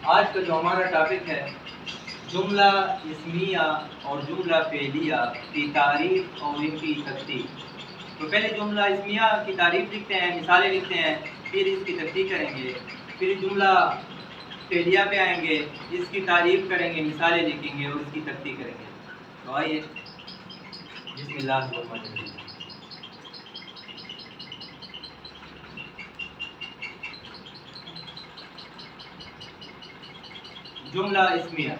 آج کا جو ہمارا ٹاپک ہے جملہ اسمیہ اور جملہ فعلیہ کی تعریف اور ان کی تفصیل۔ تو پہلے جملہ اسمیہ کی تعریف لکھتے ہیں، مثالیں لکھتے ہیں، پھر اس کی تفصیل کریں گے، پھر جملہ فعلیہ پہ آئیں گے، اس کی تعریف کریں گے، مثالیں لکھیں گے اور اس کی تفصیل کریں گے۔ تو آئیے بسم اللہ الرحمن الرحیم۔ جملہ اسمیہ،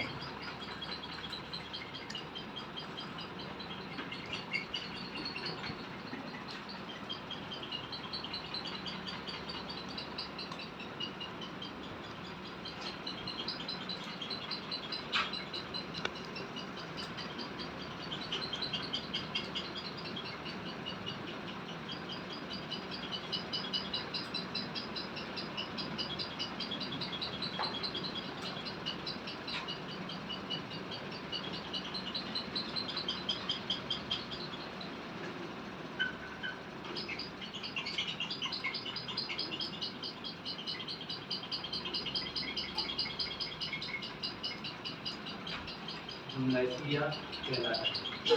جملہ اسمیہ کہلاتا ہے۔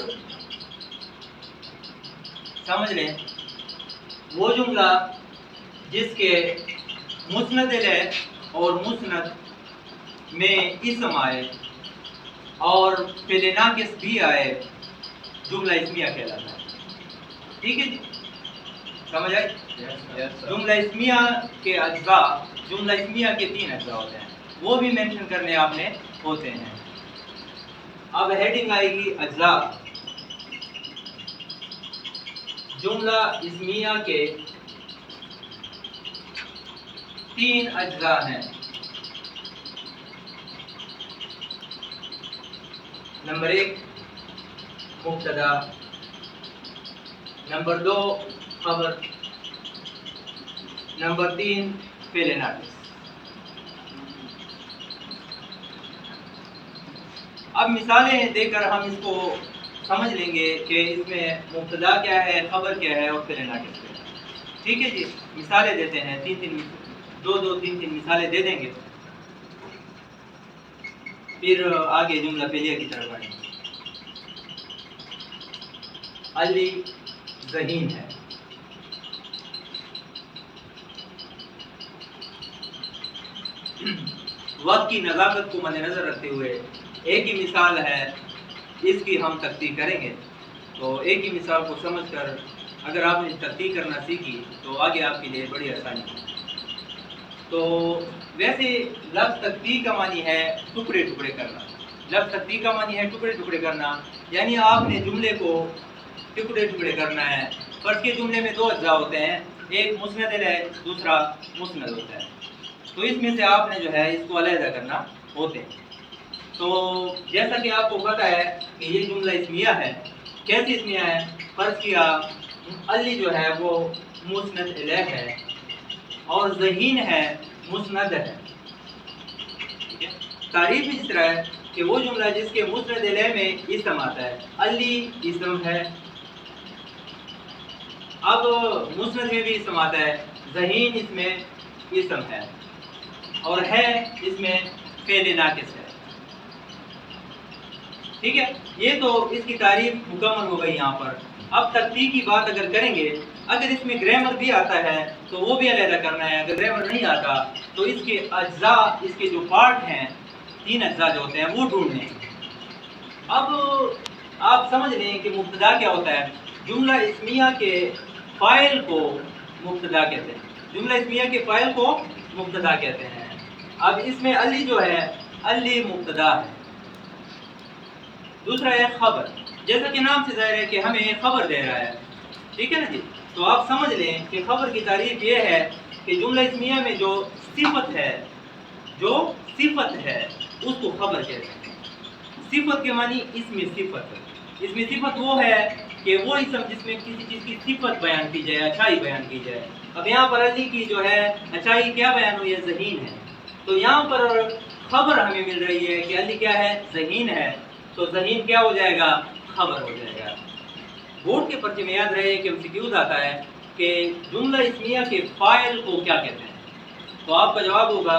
سمجھ لیں، وہ جملہ جس کے مسند الیہ اور مسند میں اسم آئے اور فعل ناقص بھی آئے، جملہ اسمیہ کہلاتا ہے۔ ٹھیک ہے جی، سمجھ آئی؟ جملہ اسمیہ کے اجزاء، جملہ اسمیہ کے 3 اجزاء ہوتے ہیں، وہ بھی مینشن کرنے آپ نے ہوتے ہیں۔ اب ہیڈنگ آئے گی اجزاء۔ جملہ اسمیہ کے 3 اجزاء ہیں۔ نمبر 1 مبتدا، نمبر 2 خبر، نمبر 3 فعل ناقص۔ اب مثالیں دے کر ہم اس کو سمجھ لیں گے کہ اس میں مبتدا کیا ہے، خبر کیا ہے اور فعل ناقص کیا ہے۔ ٹھیک ہے جی، مثالیں دیتے ہیں، 3 مثالیں دے دیں گے، پھر آگے جملہ فعلیہ کی طرف آئیں گے۔ علی ذہین ہے۔ وقت کی نزاکت کو مد نظر رکھتے ہوئے ایک ہی مثال ہے، اس کی ہم تفصیل کریں گے۔ تو ایک ہی مثال کو سمجھ کر اگر آپ نے تفصیل کرنا سیکھی تو آگے آپ کے لیے بڑی آسانی ہے۔ تو ویسے لفظ تفصیل کا معنی ہے ٹکڑے ٹکڑے کرنا۔ لفظ تفصیل کا معنی ہے ٹکڑے ٹکڑے کرنا، یعنی آپ نے جملے کو ٹکڑے ٹکڑے کرنا ہے۔ فرض کے جملے میں 2 اجزاء ہوتے ہیں، ایک مسند ہے، دوسرا مسند ہوتا ہے۔ تو اس میں سے آپ نے جو ہے اس کو علیحدہ کرنا ہوتے ہیں۔ تو جیسا کہ آپ کو پتا ہے کہ یہ جملہ اسمیہ ہے۔ کیسے اسمیہ ہے؟ فرض کیا علی جو ہے وہ مسند الیہ ہے اور ذہین ہے مسند ہے۔ تعریف اس طرح ہے کہ وہ جملہ جس کے مسند الیہ میں اسم آتا ہے، علی اسم ہے، اب مسند میں بھی اسم آتا ہے، ذہین اس میں اسم ہے اور ہے اس میں فعل ناقص ہے۔ ٹھیک ہے، یہ تو اس کی تعریف مکمل ہو گئی یہاں پر۔ اب تفصیل کی بات اگر کریں گے، اگر اس میں گرامر بھی آتا ہے تو وہ بھی علیحدہ کرنا ہے، اگر گرامر نہیں آتا تو اس کے اجزاء، اس کے جو پارٹ ہیں، 3 اجزاء جو ہوتے ہیں وہ ڈھونڈنے ہیں۔ اب آپ سمجھ لیں کہ مبتدا کیا ہوتا ہے۔ جملہ اسمیہ کے فاعل کو مبتدا کہتے ہیں، جملہ اسمیہ کے فاعل کو مبتدا کہتے ہیں۔ اب اس میں علی جو ہے، علی مبتدا ہے۔ دوسرا ہے خبر، جیسا کہ نام سے ظاہر ہے کہ ہمیں خبر دے رہا ہے۔ ٹھیک ہے نا جی، تو آپ سمجھ لیں کہ خبر کی تعریف یہ ہے کہ جملہ اسمیہ میں جو صفت ہے، اس کو خبر کہتے ہیں۔ صفت کے معنی اسم صفت ہے۔ اسم صفت وہ ہے کہ وہ اسم جس میں کسی چیز کی صفت بیان کی جائے، اچھائی بیان کی جائے۔ اب یہاں پر علی کی جو ہے اچھائی کیا بیان ہوئی ہے؟ ذہین ہے۔ تو یہاں پر خبر ہمیں مل رہی ہے کہ علی کیا ہے؟ ذہین ہے۔ تو ذہین کیا ہو جائے گا؟ خبر ہو جائے گا۔ بورڈ کے پرچے میں یاد رہے کہ MCQs آتا ہے کہ جملہ اسمیہ کے فاعل کو کیا کہتے ہیں؟ تو آپ کا جواب ہوگا